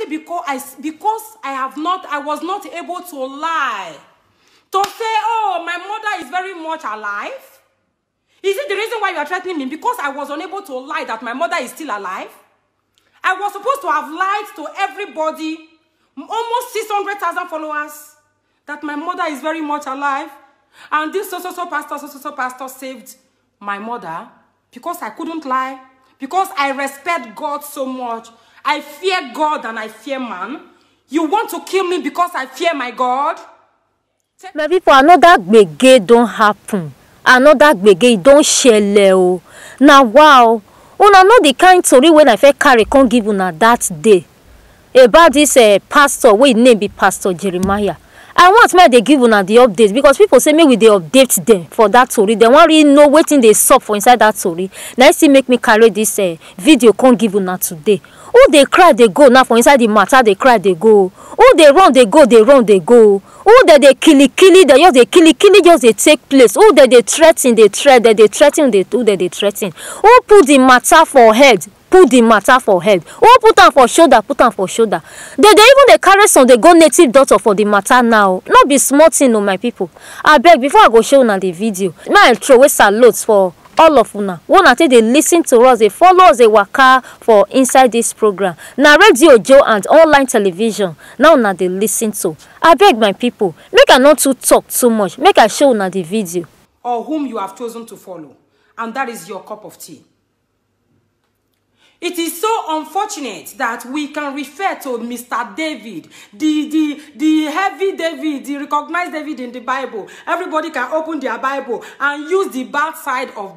precisely because I was not able to lie. To say, oh, my mother is very much alive. Is it the reason why you are threatening me? Because I was unable to lie that my mother is still alive? I was supposed to have lied to everybody, almost 600,000 followers, that my mother is very much alive. And this so-so-so pastor saved my mother because I couldn't lie. Because I respect God so much. I fear God and I fear man. You want to kill me because I fear my God? Maybe for another gbege don't happen. Another gbege don't shele. Now wow. Una know the kind story when I first carry come give una that day. About this pastor, wey name be Pastor Jeremiah. I want me they give una the updates because people say me with the update them for that story. They want really know wetin they sup for inside that story. Now see make me carry this video come give una today. Who they cry they go now for inside the matter they cry they go. Who they run they go they run they go. Who they killy they just they killy just they take place. Who they threaten they threaten they do they threaten. Who put the matter for head? Put the matter for head. Who put am for shoulder? Put am for shoulder. They even they carry some they go native doctor for the matter now. Not be smart thing, no my people. I beg before I go show una the video. May I throw away salutes for all of una. One I think they listen to us, they follow us, they waka for inside this program. Now Radio Joe and online television. Now una they listen to. I beg my people, make I not to talk too much. Make I show una the video. Or whom you have chosen to follow. And that is your cup of tea. It is so unfortunate that we can refer to Mr. David, the heavy David, the recognized David in the Bible. Everybody can open their Bible and use the bad side of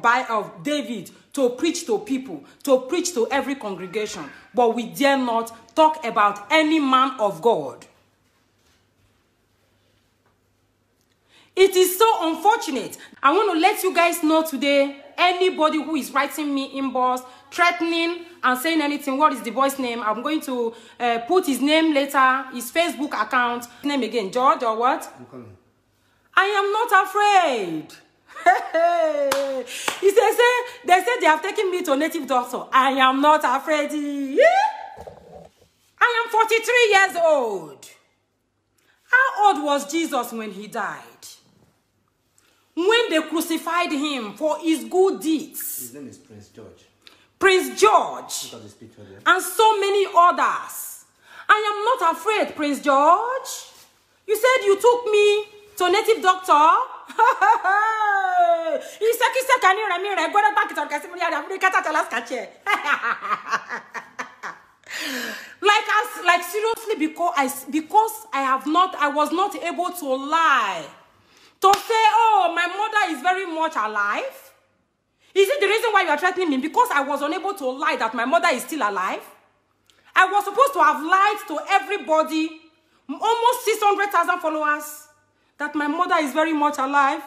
David to preach to people, to preach to every congregation. But we dare not talk about any man of God. It is so unfortunate. I want to let you guys know today, anybody who is writing me inbox, threatening and saying anything, what is the boy's name? I'm going to put his name later, his Facebook account. His name again, George or what? I am not afraid. He says, they said they have taken me to a native doctor. I am not afraid. I am 43 years old. How old was Jesus when he died? When they crucified him for his good deeds. His name is Prince George. Prince George. And so many others. I am not afraid, Prince George. You said you took me to a native doctor. Like seriously, because I was not able to lie. To say, oh, my mother is very much alive. Is it the reason why you are threatening me? Because I was unable to lie that my mother is still alive. I was supposed to have lied to everybody, almost 600,000 followers, that my mother is very much alive.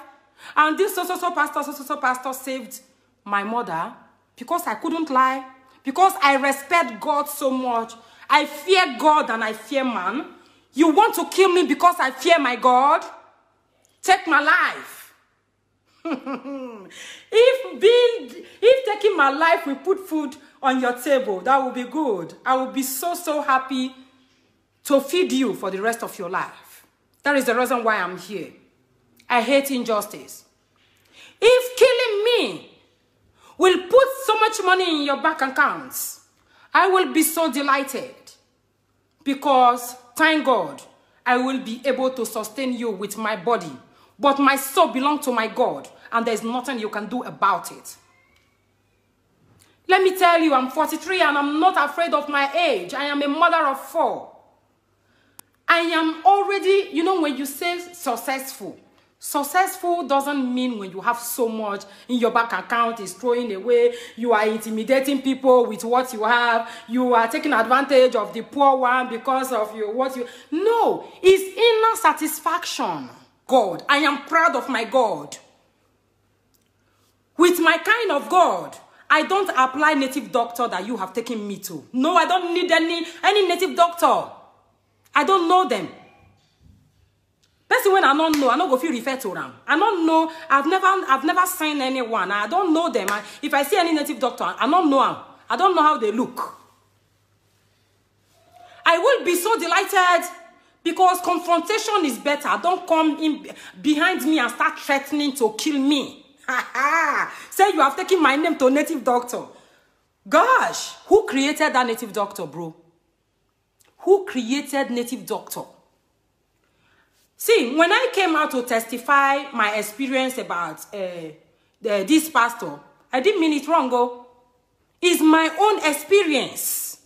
And this so-so-so pastor saved my mother because I couldn't lie. Because I respect God so much. I fear God and I fear man. You want to kill me because I fear my God? Take my life. If taking my life will put food on your table, that will be good. I will be so happy to feed you for the rest of your life. That is the reason why I'm here. I hate injustice. If killing me will put so much money in your bank accounts, I will be so delighted. Because, thank God, I will be able to sustain you with my body. But my soul belongs to my God, and there's nothing you can do about it. Let me tell you, I'm 43 and I'm not afraid of my age. I am a mother of 4. I am already, you know, when you say successful, successful doesn't mean when you have so much in your bank account is throwing away, you are intimidating people with what you have, you are taking advantage of the poor one because of what you... No, it's inner satisfaction. God, I am proud of my God. With my kind of God, I don't apply native doctor that you have taken me to. No, I don't need any native doctor. I don't know them. Person when I don't know, I don't go feel refer to them. I don't know. I've never seen anyone. I don't know them. If I see any native doctor, I don't know them. I don't know how they look. I will you be so delighted? Because confrontation is better. Don't come in behind me and start threatening to kill me. Say you have taken my name to native doctor. Gosh, who created that native doctor, bro? Who created native doctor? See, when I came out to testify my experience about this pastor, I didn't mean it wrong, oh. It's my own experience.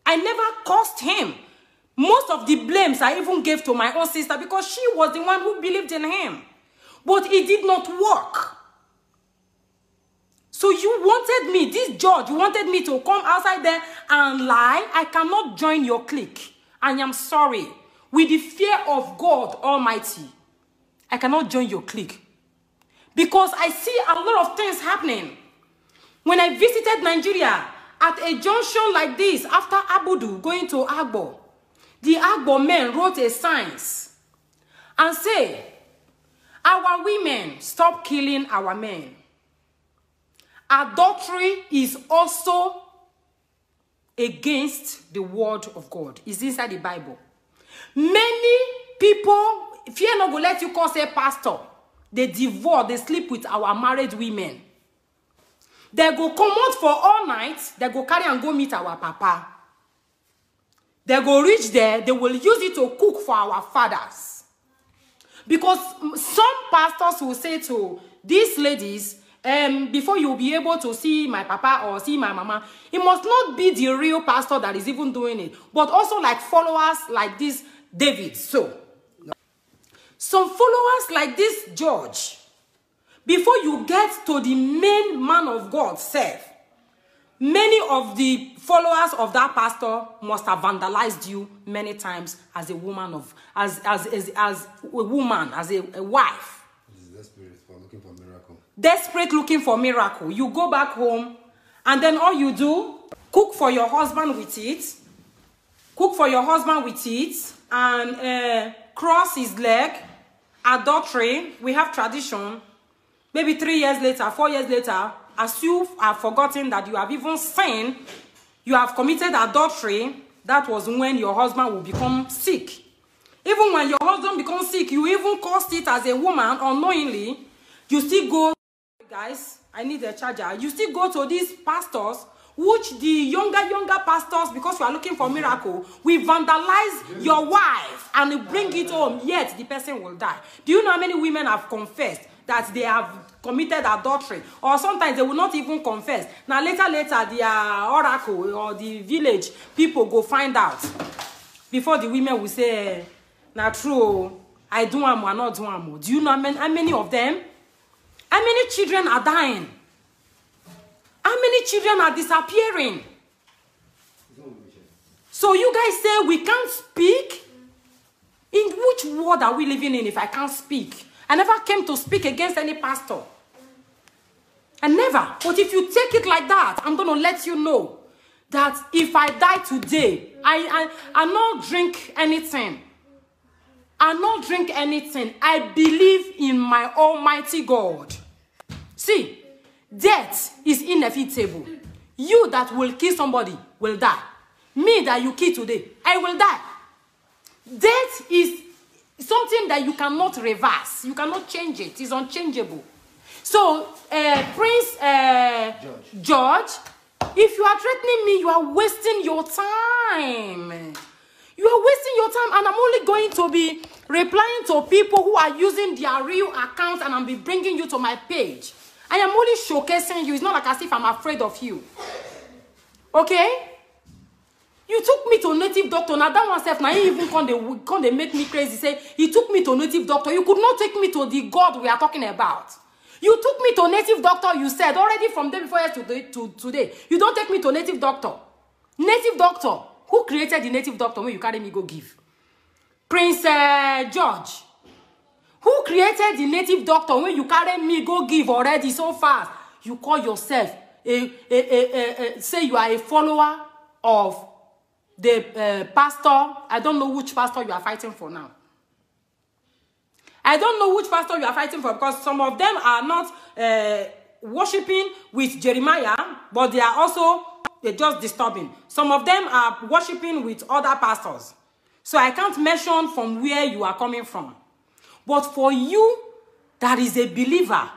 I never cursed him. Most of the blames I even gave to my own sister because she was the one who believed in him. But it did not work. So you wanted me, this judge, you wanted me to come outside there and lie? I cannot join your clique. I am sorry. With the fear of God Almighty, I cannot join your clique. Because I see a lot of things happening. When I visited Nigeria, at a junction like this, after Abudu going to Agbo, the Agbo men wrote a sign and say, our women, stop killing our men. Adultery is also against the word of God. It's inside the Bible. Many people, fear not go let you call say pastor. They divorce, they sleep with our married women. They go come out for all night, they go carry and go meet our papa. They go reach there, they will use it to cook for our fathers. Because some pastors will say to these ladies, before you'll be able to see my papa or see my mama, it must not be the real pastor that is even doing it, but also like followers like this David. So, some followers like this George, before you get to the main man of God self, many of the followers of that pastor must have vandalized you many times as a woman of, as a woman, as a wife. Desperate for looking for miracle. Desperate looking for miracle. You go back home and then all you do, cook for your husband with it. Cook for your husband with it and cross his leg. Adultery. We have tradition. Maybe 3 years later, 4 years later, as you have forgotten that you have even sinned, you have committed adultery, that was when your husband will become sick. Even when your husband becomes sick, you even caused it as a woman unknowingly. You still go, guys, I need a charger. You still go to these pastors, which the younger pastors, because you are looking for miracle, we vandalize your wife and bring it home, yet the person will die. Do you know how many women have confessed that they have committed adultery? Or sometimes they will not even confess. Now later, the oracle or the village people go find out. Before the women will say, now true, I do am or not do am. Do you know how many of them? How many children are dying? How many children are disappearing? So you guys say we can't speak? In which world are we living in if I can't speak? I never came to speak against any pastor. I never. But if you take it like that, I'm going to let you know that if I die today, I not drink anything. I not drink anything. I believe in my Almighty God. See, death is inevitable. You that will kill somebody will die. Me that you kill today, I will die. Death is something that you cannot reverse. You cannot change it. It's unchangeable. So, Prince George, if you are threatening me, you are wasting your time. You are wasting your time, and I'm only going to be replying to people who are using their real accounts, and I'll be bringing you to my page. I am only showcasing you. It's not like as if I'm afraid of you. Okay? You took me to native doctor. Now that one self, now he even come they make me crazy. Say, he took me to native doctor. You could not take me to the God we are talking about. You took me to native doctor, you said, already from day before yesterday to today. You don't take me to native doctor. Native doctor. Who created the native doctor when you carry me go give? Prince George. Who created the native doctor when you carry me go give already so fast? You call yourself, say you are a follower of the pastor. I don't know which pastor you are fighting for now. I don't know which pastor you are fighting for, because some of them are not worshipping with Jeremiah, but they are also they're just disturbing. Some of them are worshiping with other pastors. So I can't mention from where you are coming from. But for you that is a believer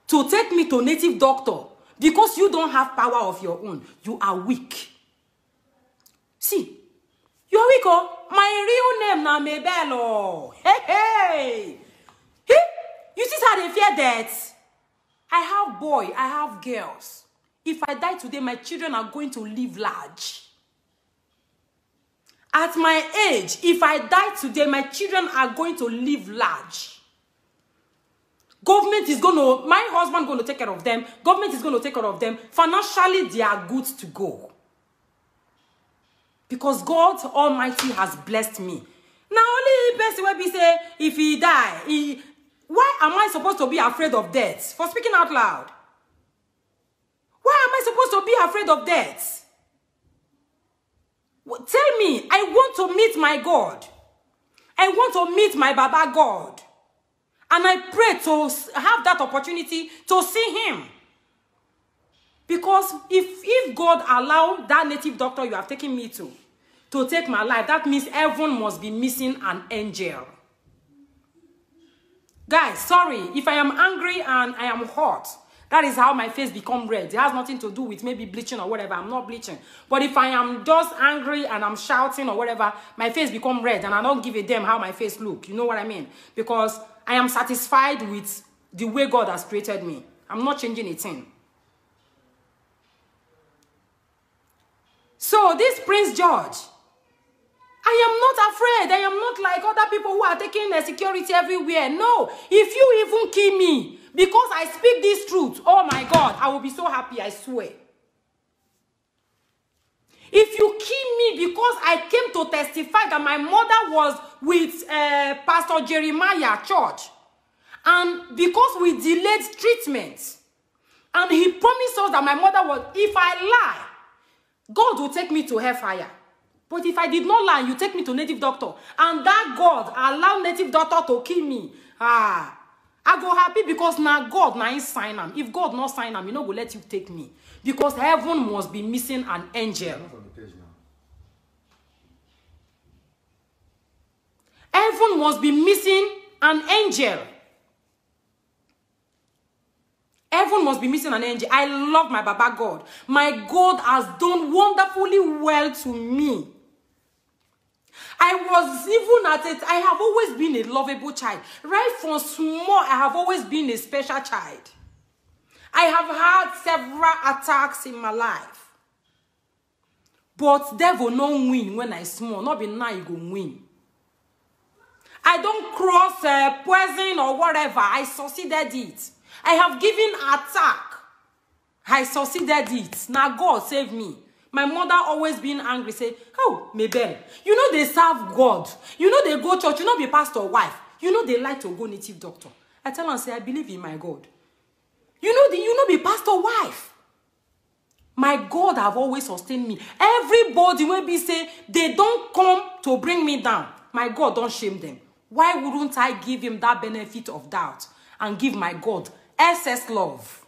to take me to native doctor because you don't have power of your own, you are weak. See, you are weak, oh. My real name na Mabel. Hey. You see how they fear death? I have boys, I have girls. If I die today, my children are going to live large. At my age, if I die today, my children are going to live large. Government is going to, my husband going to take care of them. Government is going to take care of them. Financially, they are good to go. Because God Almighty has blessed me. Now, only person will be say, if he die, why am I supposed to be afraid of death? For speaking out loud. Why am I supposed to be afraid of death? Tell me, I want to meet my God. I want to meet my Baba God. And I pray to have that opportunity to see him. Because if God allow that native doctor you have taken me to take my life, that means heaven must be missing an angel. Guys, sorry, if I am angry and I am hot, that is how my face become red. It has nothing to do with maybe bleaching or whatever. I'm not bleaching. But if I am just angry and I'm shouting or whatever, my face become red and I don't give a damn how my face look. You know what I mean? Because I am satisfied with the way God has created me. I'm not changing a thing. So this Prince George, I am not afraid. I am not like other people who are taking security everywhere. No. If you even kill me, because I speak this truth, oh my God, I will be so happy, I swear. If you kill me because I came to testify that my mother was with Pastor Jeremiah Church, and because we delayed treatment, and he promised us that my mother was, if I lie, God will take me to hellfire. But if I did not lie, you take me to native doctor, and that God allow native doctor to kill me, I go happy because now God now is sign him. If God not sign him, he not go let you take me. Because heaven must be missing an angel. Heaven must be missing an angel. Heaven must be missing an angel. I love my Baba God. My God has done wonderfully well to me. I was even at it. I have always been a lovable child. Right from small, I have always been a special child. I have had several attacks in my life. But devil no win when I small. Not be now you go win. I don't cross poison or whatever. I succeeded it. I have given attack. I succeeded it. Now God save me. My mother always been angry, say, oh, Mabel, you know they serve God. You know they go church. You know be pastor wife. You know they like to go native doctor. I tell her, say, I believe in my God. You know be pastor wife. My God have always sustained me. Everybody will be say, they don't come to bring me down. My God don't shame them. Why wouldn't I give him that benefit of doubt and give my God excess love?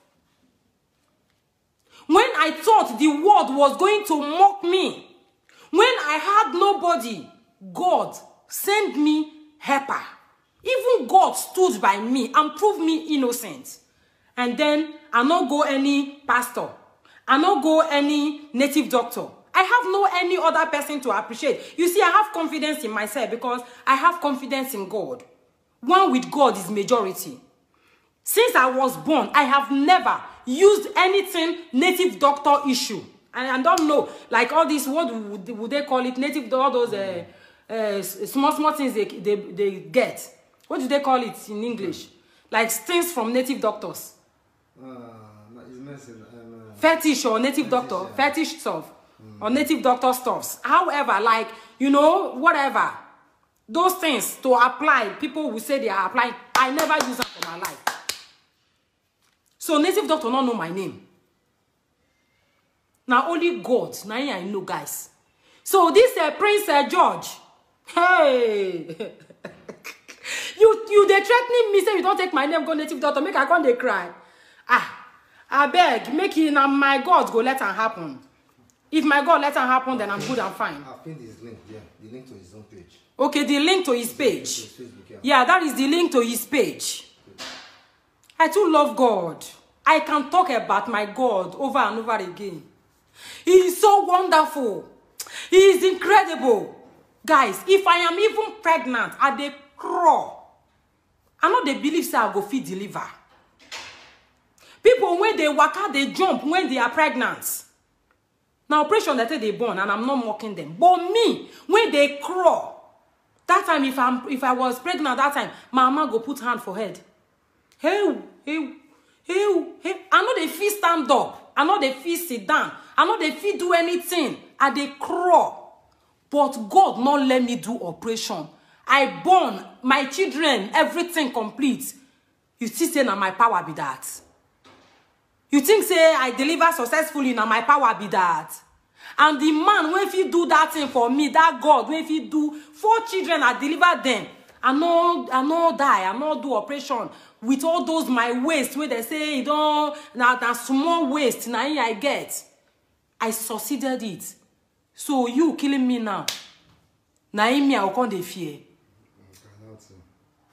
When I thought the world was going to mock me, when I had nobody, God sent me helper. Even God stood by me and proved me innocent. And then I not go any pastor. I not go any native doctor. I have no any other person to appreciate. You see, I have confidence in myself because I have confidence in God. One with God is majority. Since I was born, I have never used anything native doctor issue. And I don't know, like all this, what would they call it? Native, all those small things they get. What do they call it in English? Like things from native doctors. Fetish or native doctor, yeah. Fetish stuff. Or native doctor stuffs. However, like, you know, whatever. Those things to apply, people will say they are applying. I never use them for my life. So native doctor don't know my name. Now only God, now I know, guys. So this Prince George, hey, you they threatening me, say you don't take my name, go native doctor, make I come they cry. I beg, make it now my God go let it happen. If my God let it happen, then I'm good and fine. I've pinned his link, yeah. The link to his own page. Okay, the link to his page. Facebook, Yeah, that is the link to his page. I too love God. I can talk about my God over and over again. He is so wonderful. He is incredible. Guys, if I am even pregnant, I dey crawl. I know they believe say I go fit deliver. People, when they walk out, they jump when they are pregnant. Now, operation that they born, and I'm not mocking them. But me, when they crawl, that time, if I was pregnant that time, my mama go put hand for head. Hey. I know they feel stand up. I know they feel sit down. I know they feel do anything. And they crawl. But God not let me do operation. I born my children, everything complete. You still say na my power be that. You think say I deliver successfully, na my power be that. And the man, when he do that thing for me, that God, when he do 4 children, I deliver them. I no die, I no do operation with all those my waste where they say you don't na small waste na I get. I succeeded it. So you killing me now. Na me I can't dey fear.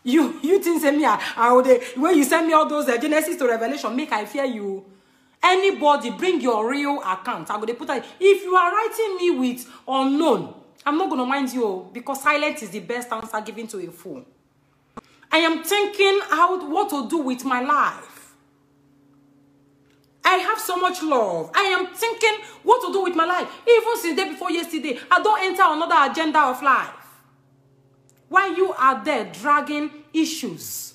You think say me I would when you send me all those Genesis to Revelation, make I fear you. Anybody bring your real account. I'm gonna put that. If you are writing me with unknown, I'm not gonna mind you because silence is the best answer given to a fool. I am thinking what to do with my life. I have so much love. I am thinking what to do with my life. Even since the day before yesterday, I don't enter another agenda of life. While you are there dragging issues,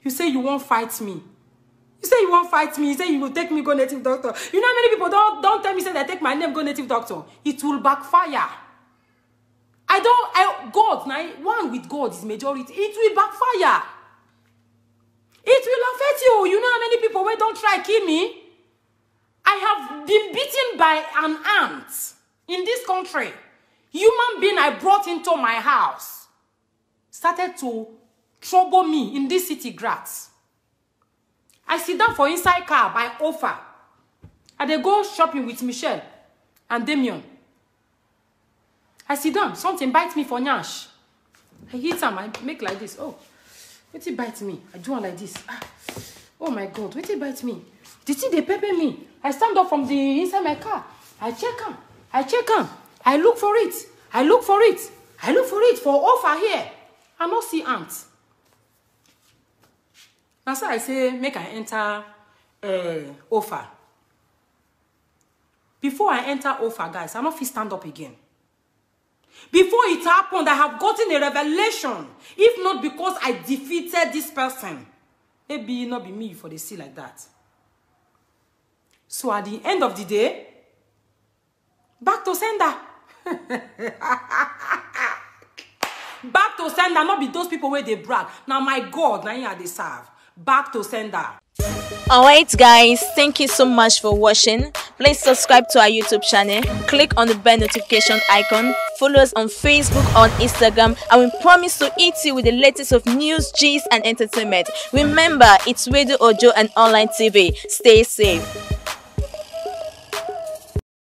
you say you won't fight me. You say you won't fight me. You say you will take me go native doctor. You know how many people don't tell me say they take my name go native doctor. It will backfire. God, now, one with God is majority. It will backfire. It will affect you. You know how many people don't try kill me? I have been beaten by an ant in this country. Human being I brought into my house started to trouble me in this city, Graz. I sit down for inside car by offer. And they go shopping with Michelle and Damien. I sit down, something bites me for nyash. I hit him, I make like this. Oh, what it bite me? I do one like this. Oh my God, what it bite me? Did they pepper me? I stand up from the inside my car. I check him. I look for it. I look for it for offer here. I not see ants. That's why I say make I enter offer. Before I enter offer, guys, I not fit stand up again. Before it happened, I have gotten a revelation. If not because I defeated this person, maybe it not be me for the see like that. So at the end of the day, back to sender. Back to sender, not be those people where they brag. Now my God, now here they serve. Back to sender. Alright guys, thank you so much for watching. Please subscribe to our YouTube channel, click on the bell notification icon, follow us on Facebook, on Instagram, and we promise to eat you with the latest of news, gist and entertainment. Remember, it's Radio Ojo and online TV. Stay safe.